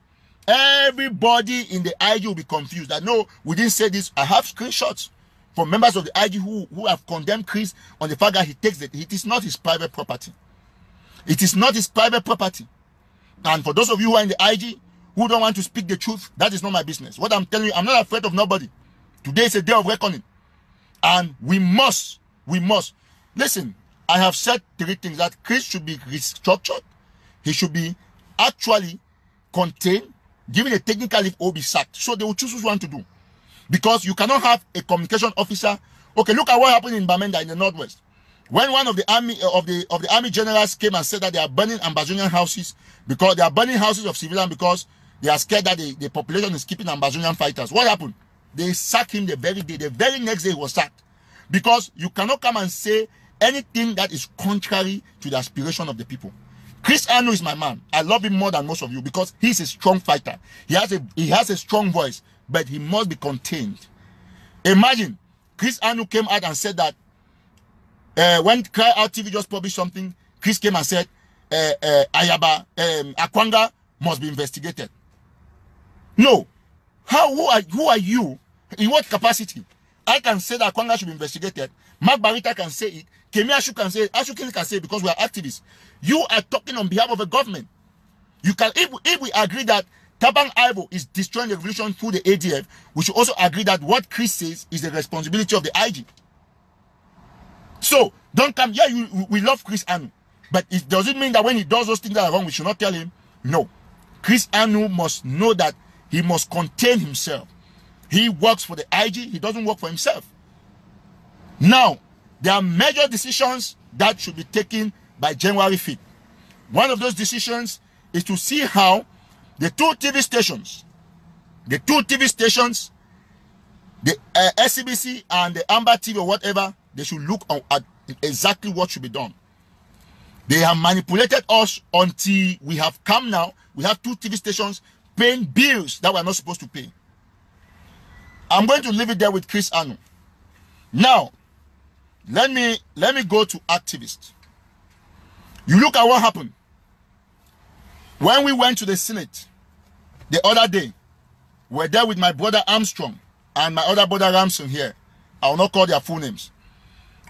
in the IG will be confused that, no, we didn't say this. I have screenshots from members of the IG who have condemned Chris on the fact that he takes it. It is not his private property. It is not his private property. And for those of you who are in the IG who don't want to speak the truth, that is not my business. What I'm telling you, I'm not afraid of nobody. Today is a day of reckoning. And we must. Listen, I have said 3 things: that Chris should be restructured. He should be actually contained, given a technical leave, or be sacked. So they will choose what want to do. Because you cannot have a communication officer. Okay, look at what happened in Bamenda in the Northwest. When one of the army generals came and said that they are burning Ambazonian houses, because they are burning houses of civilians because they are scared that the population is keeping Ambazonian fighters. What happened? They sacked him the very day. The very next day he was sacked. Because you cannot come and say anything that is contrary to the aspiration of the people. Chris Anu is my man. I love him more than most of you because he's a strong fighter. He has a strong voice, but he must be contained. Imagine Chris Anu came out and said that when Cry Out TV just published something, Chris came and said Akwanga must be investigated. No. Who are you? In what capacity? I can say that Akwanga should be investigated. Mark Barita can say it. Kemi Ashu can say it. Ashu can say it because we are activists. You are talking on behalf of a government. You can, if we agree that Tataw Ivo is destroying the revolution through the ADF, we should also agree that what Chris says is the responsibility of the IG. So don't come. Yeah, we love Chris Anu, but it doesn't mean that when he does those things that are wrong, we should not tell him. No, Chris Anu must know that he must contain himself. He works for the IG. He doesn't work for himself. Now, there are major decisions that should be taken by January 5th. One of those decisions is to see how the two TV stations, the SCBC and the Amber TV or whatever, they should look at exactly what should be done. They have manipulated us until we have come now. We have two TV stations paying bills that we're not supposed to pay. I'm going to leave it there with Chris Anu. Now, let me go to activists. You look at what happened. When we went to the Senate the other day, we were there with my brother Armstrong and my other brother Ramson here. I will not call their full names.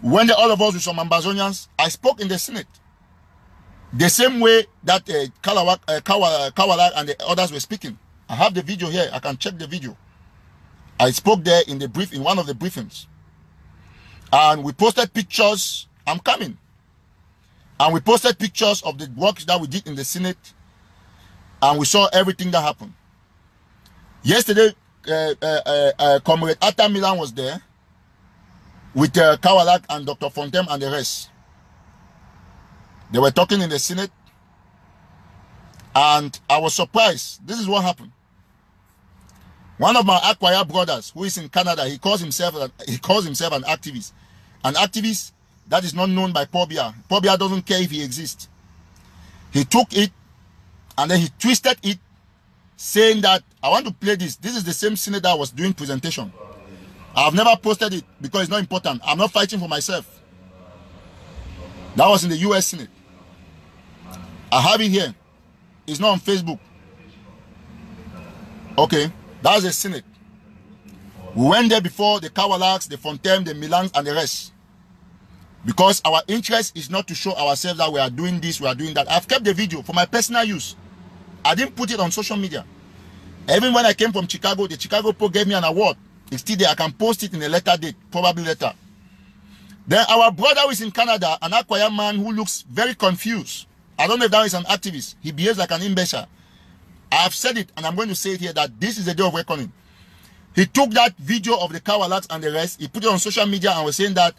When all of us with some Ambazonians, I spoke in the Senate. The same way that Kawala and the others were speaking. I have the video here. I can check the video. I spoke there in one of the briefings. And we posted pictures. I'm coming. And we posted pictures of the work that we did in the Senate. And we saw everything that happened. Yesterday, Comrade Atta Milan was there with Kawalak and Dr. Fontem and the rest. They were talking in the Senate. And I was surprised. This is what happened. One of my Akwaya brothers, who is in Canada, he calls himself an activist. An activist that is not known by Pobia. Pobia doesn't care if he exists. He took it and then he twisted it, saying that, I want to play this. This is the same Senate that was doing presentation. I've never posted it because it's not important. I'm not fighting for myself. That was in the US Senate. I have it here. It's not on Facebook. Okay. That's the Senate. We went there before the Kawalaks, the Fontem, the Milans, and the rest. Because our interest is not to show ourselves that we are doing this, we are doing that. I've kept the video for my personal use. I didn't put it on social media. Even when I came from Chicago, the Chicago Post gave me an award. It's still there. I can post it in a later date, probably later. Then our brother who is in Canada, an Akwaya man who looks very confused. I don't know if that is an activist. He behaves like an imbecile. I have said it, and I'm going to say it here, that this is the day of reckoning. He took that video of the Kawalaks and the rest, he put it on social media and was saying that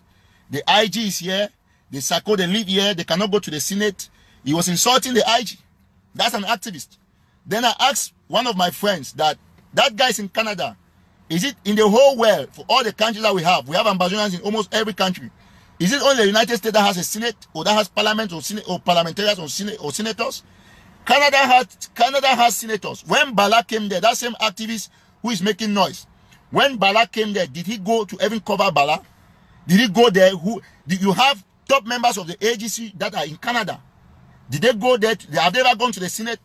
the IG is here, the Sako, they live here, they cannot go to the Senate. He was insulting the IG. That's an activist. Then I asked one of my friends that guy is in Canada. Is it in the whole world, for all the countries that we have Ambazonians in almost every country, is it only the United States that has a Senate, or that has parliament, or Senate, or parliamentarians, or senators? Canada has senators. When Bala came there, that same activist who is making noise, when Bala came there, did he go to even cover Bala? Did he go there? Did you have top members of the AGC that are in Canada? Did they go there? Have they ever gone to the Senate?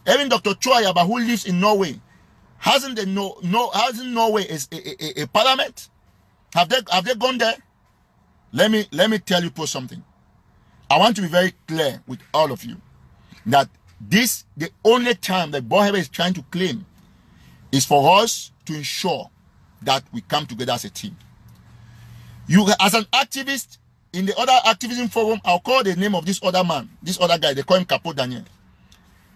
Even Dr. Choayaba, who lives in Norway, hasn't Norway is a parliament? Have they gone there? Let me tell you something. I want to be very clear with all of you that the only time that Bohebe is trying to claim is for us to ensure that we come together as a team. You, as an activist, in the other activism forum, I'll call the name of this other man, this other guy, they call him Capo Daniel.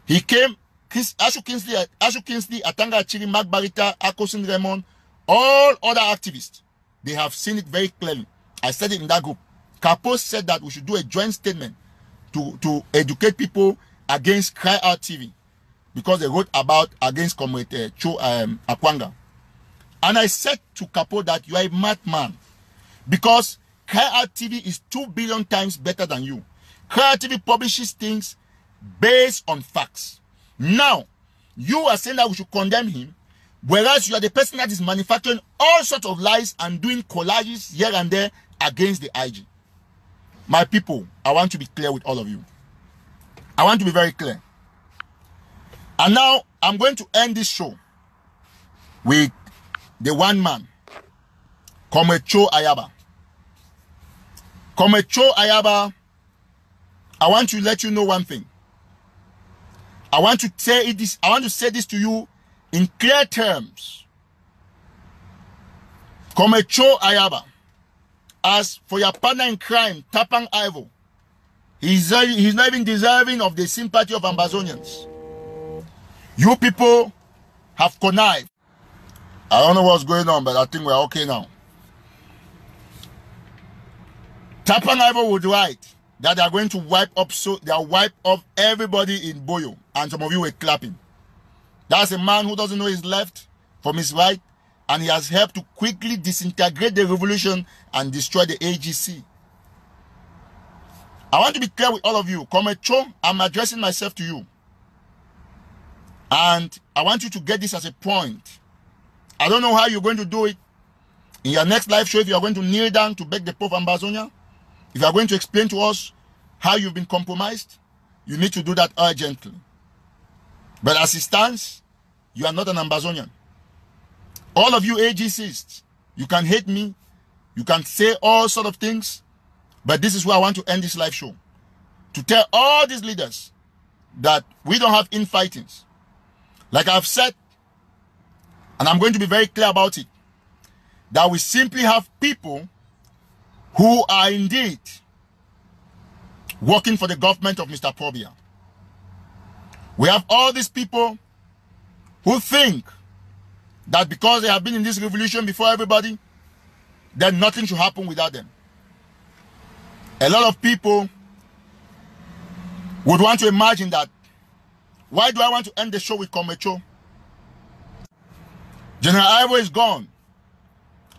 He came, Ashu Kingsley, Atanga Achiri, Mark Barita, Akosin Raymond, all other activists, they have seen it very clearly. I said it in that group. Capo said that we should do a joint statement to educate people against Cry Out TV because they wrote about against Comrade Akwanga. And I said to Capo that you are a madman because Kaya TV is 2 billion times better than you. Kaya TV publishes things based on facts. Now, you are saying that we should condemn him, whereas you are the person that is manufacturing all sorts of lies and doing collages here and there against the IG. My people, I want to be clear with all of you. I want to be very clear. And now, I'm going to end this show with the one man, Tataw Ayaba. Tataw Ayaba, I want to let you know one thing. I want to say this to you in clear terms. Tataw Ayaba, as for your partner in crime, Tataw Ivo, he's not even deserving of the sympathy of Ambazonians. You people have connived. I don't know what's going on, but I think we're okay now. Tataw Ivo would write that they are going to wipe up everybody in Boyo, and some of you were clapping. That's a man who doesn't know his left from his right, and he has helped to quickly disintegrate the revolution and destroy the AGC. I want to be clear with all of you. Tataw, I'm addressing myself to you. And I want you to get this as a point. I don't know how you're going to do it. In your next live show, if you are going to kneel down to beg the Pope of Ambazonia, if you are going to explain to us how you've been compromised, you need to do that urgently. But as it stands, you are not an Ambazonian. All of you AGCists, you can hate me, you can say all sort of things, but this is where I want to end this live show. To tell all these leaders that we don't have infightings. Like I've said, and I'm going to be very clear about it, that we simply have people who are indeed working for the government of Mr. Pobia. We have all these people who think that because they have been in this revolution before everybody, then nothing should happen without them. A lot of people would want to imagine that, why do I want to end the show with Tataw? General Ivo is gone,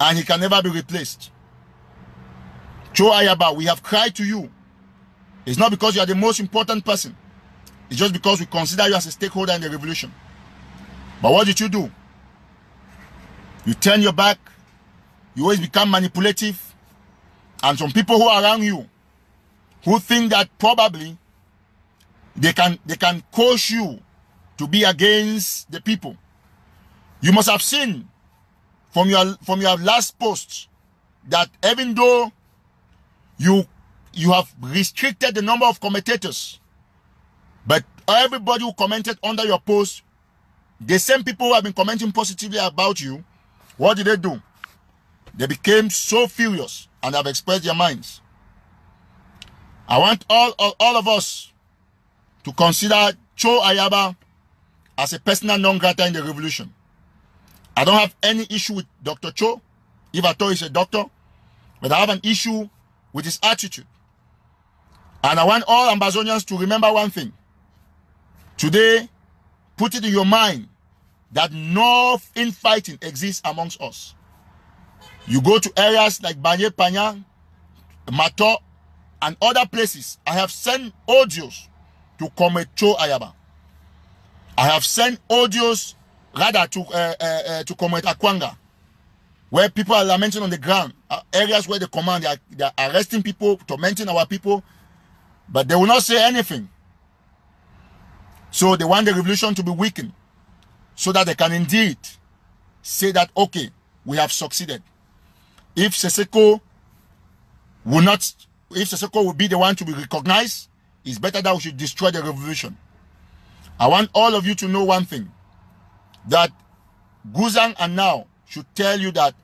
and he can never be replaced. Tataw Ayaba, we have cried to you. It's not because you are the most important person. It's just because we consider you as a stakeholder in the revolution. But what did you do? You turn your back. You always become manipulative. And some people who are around you, who think that probably they can coach you to be against the people. You must have seen from your last post that even though you have restricted the number of commentators, but everybody who commented under your post, the same people who have been commenting positively about you, what did they do? They became so furious and have expressed their minds. I want all of us to consider Tataw Ayaba as a persona non grata in the revolution. I don't have any issue with Dr. Cho, if at all he's a doctor, but I have an issue with his attitude. And I want all Ambazonians to remember one thing. Today, put it in your mind that no infighting exists amongst us. You go to areas like Banye Panya, Mato, and other places. I have sent audios to Tataw Ayaba. I have sent audios rather to Comrade Akwanga, where people are lamenting on the ground, areas where the command, they are arresting people, tormenting our people, but they will not say anything. So they want the revolution to be weakened, so that they can indeed say that, okay, we have succeeded. If Seseko will be the one to be recognized, it's better that we should destroy the revolution. I want all of you to know one thing, that Guzang and now should tell you that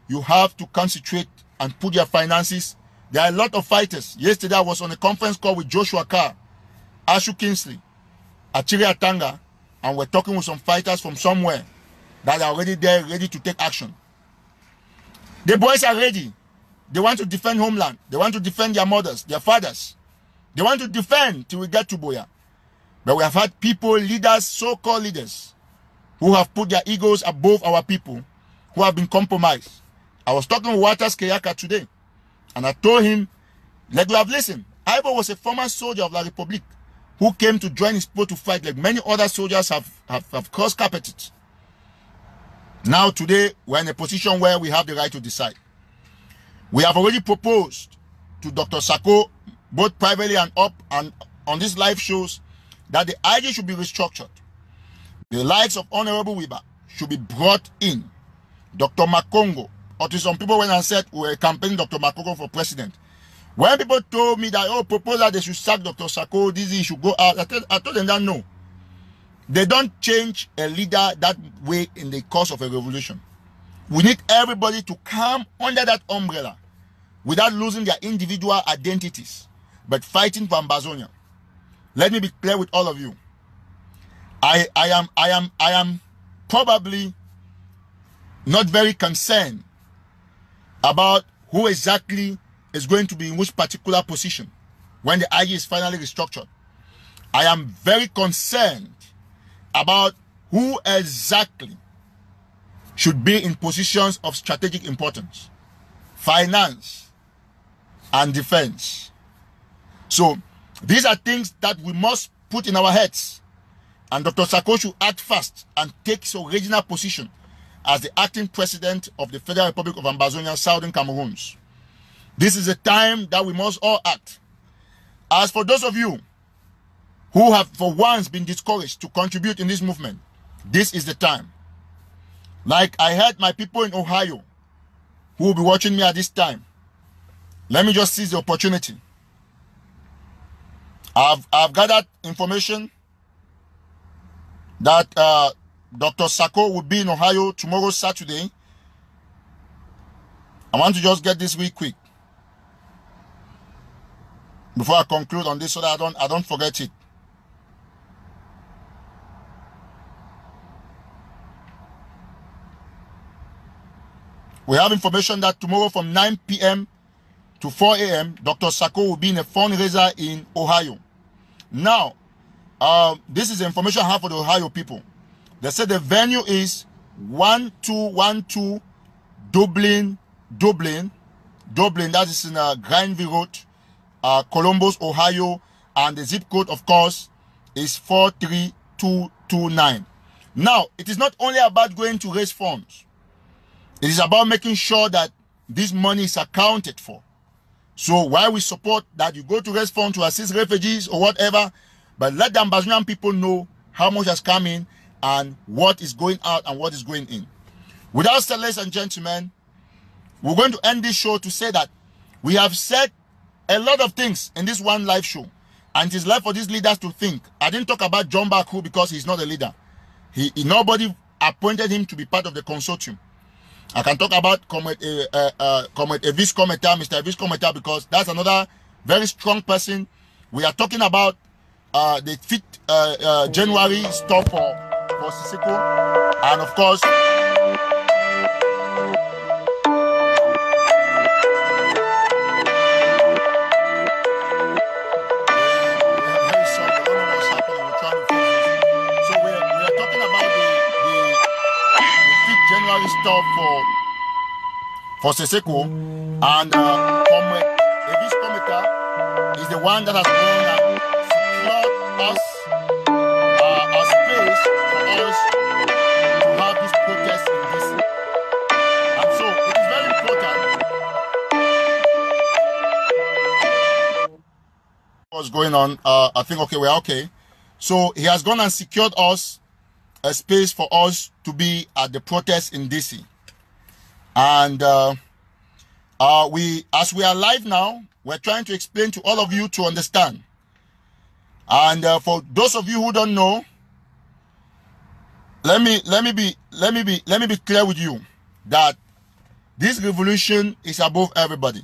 you have to concentrate and put your finances. There are a lot of fighters. Yesterday I was on a conference call with Joshua Carr, Ashu Kingsley, Achiri Atanga, and we're talking with some fighters from somewhere that are already there, ready to take action. The boys are ready. They want to defend homeland. They want to defend their mothers, their fathers. They want to defend till we get to Boya. But we have had people, leaders, so-called leaders, who have put their egos above our people, who have been compromised. I was talking with Waters Keyaka today, And I told him, like you have listened, Ivo was a former soldier of La Republique who came to join his people to fight, like many other soldiers have cross-carpeted. Now today, we're in a position where we have the right to decide. We have already proposed to Dr. Sako, both privately and up and on these live shows, that the IG should be restructured. The likes of Honorable Wiba should be brought in. Dr. Makongo, or to some people when I said we were campaigning Dr. Makongo for president. When people told me that, oh, propose that they should sack Dr. Sako, this should go out, I told them that no. They don't change a leader that way in the course of a revolution. We need everybody to come under that umbrella without losing their individual identities, but fighting for Ambazonia. Let me be clear with all of you. I am probably not very concerned about who exactly is going to be in which particular position when the IG is finally restructured. I am very concerned about who exactly should be in positions of strategic importance, finance and defense. So these are things that we must put in our heads, and Dr. Sako should act fast and take his original position as the acting president of the Federal Republic of Ambazonia, Southern Cameroons. This is a time that we must all act. As for those of you who have for once been discouraged to contribute in this movement, this is the time. Like I heard my people in Ohio who will be watching me at this time. Let me just seize the opportunity. I've gathered information that Dr. Sako will be in Ohio tomorrow, Saturday. I want to just get this real quick before I conclude on this so that I don't forget it. We have information that tomorrow from 9 p.m. to 4 a.m., Dr. Sako will be in a fundraiser in Ohio. Now, this is the information I have for the Ohio people. They said the venue is 1212 Dublin, that is in Granville Road, Columbus, Ohio, and the zip code, of course, is 43229. Now, it is not only about going to raise funds. It is about making sure that this money is accounted for. So while we support that you go to raise funds to assist refugees or whatever, but let the Ambazonian people know how much has come in and what is going out and what is going in. Without said, ladies and gentlemen, we're going to end this show to say that we have said a lot of things in this one live show, and it is left for these leaders to think. I didn't talk about John Baku because he's not a leader. Nobody appointed him to be part of the consortium. I can talk about Evis Cometa, Mr. Evis Cometa, because that's another very strong person. We are talking about the 5th January stop for Siseko, and of course, stop for Siseko, and Comrade Evis Cometa is the one that has gone and secured us a space for us to have this protest in DC. And so it is very important. What's going on? I think okay, we're okay. So he has gone and secured us a space for us to be at the protest in DC. And as we are live now, we're trying to explain to all of you to understand. And for those of you who don't know, let me be clear with you that this revolution is above everybody.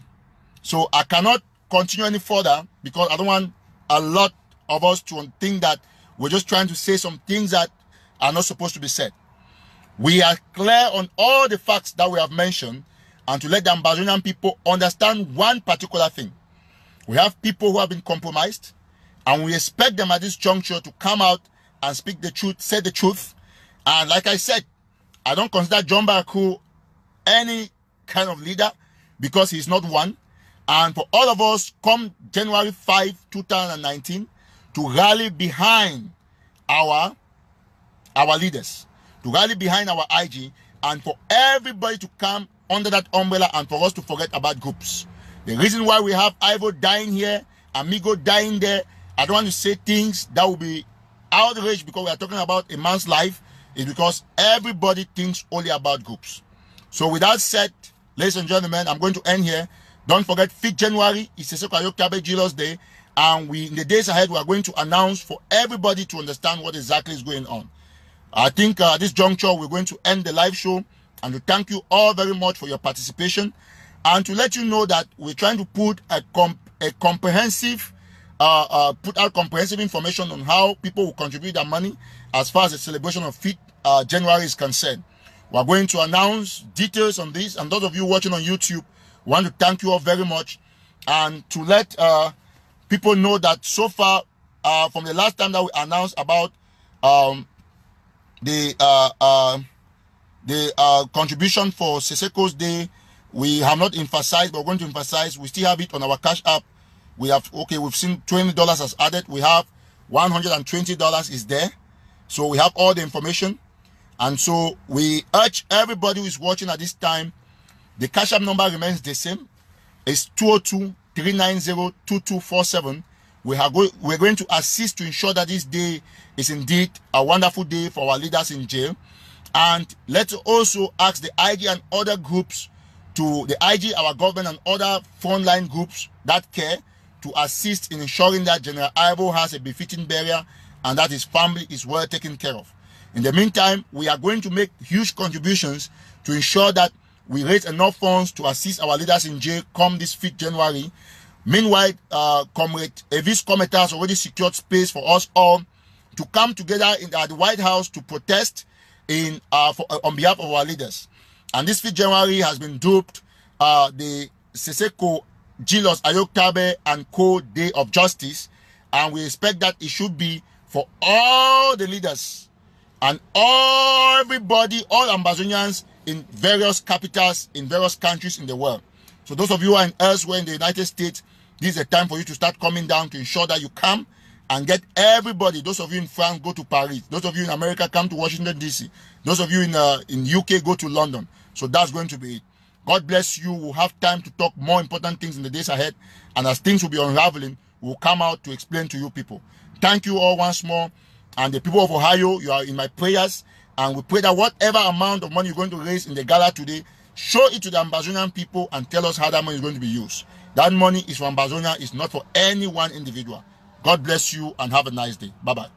So I cannot continue any further because I don't want a lot of us to think that we're just trying to say some things that are not supposed to be said. We are clear on all the facts that we have mentioned, and to let the Ambazonian people understand one particular thing. We have people who have been compromised, and we expect them at this juncture to come out and speak the truth, say the truth. And like I said, I don't consider John Baku any kind of leader because he's not one. And for all of us, come January 5, 2019, to rally behind our leaders, to rally behind our IG, and for everybody to come under that umbrella and for us to forget about groups. The reason why we have Ivo dying here, Amigo dying there, I don't want to say things that will be outraged because we are talking about a man's life, is because everybody thinks only about groups. So with that said, ladies and gentlemen, I'm going to end here. Don't forget, 5th January is Seseko Ayoktabe Jilos Day, and in the days ahead, we are going to announce for everybody to understand what exactly is going on. I think at this juncture, we're going to end the live show, and to thank you all very much for your participation, and to let you know that we're trying to put comprehensive information on how people will contribute their money as far as the celebration of 5th January is concerned. We're going to announce details on this, and those of you watching on YouTube, we want to thank you all very much, and to let people know that so far, from the last time that we announced about the contribution for Seseko's Day, we have not emphasized, but we're going to emphasize. We still have it on our Cash App. We have, okay, we've seen $20 has added. We have $120 is there. So we have all the information. And so we urge everybody who is watching at this time, the Cash App number remains the same. It's 202-390-2247. We're going to assist to ensure that this day is indeed a wonderful day for our leaders in jail. And let's also ask the IG and other groups, to the IG, our government, and other frontline groups that care, to assist in ensuring that General Ivo has a befitting burial and that his family is well taken care of. In the meantime, we are going to make huge contributions to ensure that we raise enough funds to assist our leaders in jail come this 5th January. Meanwhile, Comrade Evis Cometa has already secured space for us all to come together at the White House to protest on behalf of our leaders. And this 5th January has been dubbed the Seseko Jilos Ayoktabe and Co. Day of Justice, and we expect that it should be for all the leaders and everybody, all Ambazonians in various capitals, in various countries in the world. So those of you who are elsewhere in the United States, this is a time for you to start coming down to ensure that you come and get everybody. Those of you in France, go to Paris. Those of you in America, come to Washington, D.C. Those of you in UK, go to London. So that's going to be it. God bless you. We'll have time to talk more important things in the days ahead. And as things will be unraveling, we'll come out to explain to you people. Thank you all once more. And the people of Ohio, you are in my prayers. And we pray that whatever amount of money you're going to raise in the gala today, show it to the Ambazonian people and tell us how that money is going to be used. That money is for Ambazonia. It's not for any one individual. God bless you and have a nice day. Bye-bye.